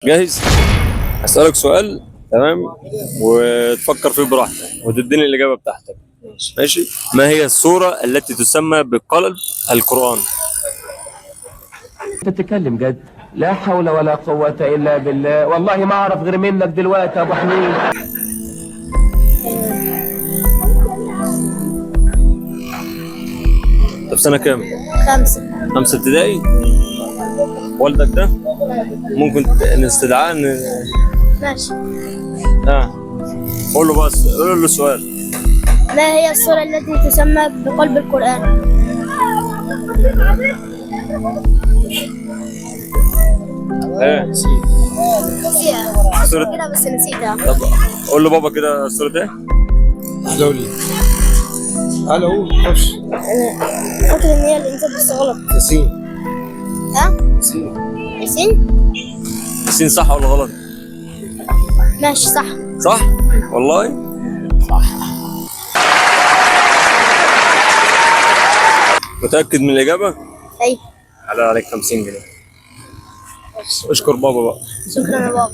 جاهز؟ هسألك سؤال، تمام؟ وتفكر فيه براحتك وتديني الإجابة بتاعتك. ماشي؟ ما هي السورة التي تسمى بقلب القرآن؟ تتكلم جد؟ لا حول ولا قوة إلا بالله، والله ما أعرف غير منك دلوقتي يا أبو حميد. طب سنة كام؟ 5. 5 ابتدائي؟ والدك ده؟ ممكن نستدعاه ماشي. قول له بس، قول له السؤال. ما هي السورة التي تسمى بقلب القرآن؟ نسيها سورة كده بس نسيتها. طب قول له بابا كده سورة ايه؟ الو لي الو خش. أنا فاكر إن هي الإنسان بس غلط. ياسين. ها؟ ياسين. ياسين؟ ياسين صح ولا غلط؟ ماشي صح. صح؟ والله؟ متأكد من الإجابة؟ أي. على عليك 50 جنيه. اشكر بابا بقى. شكرا يا بابا.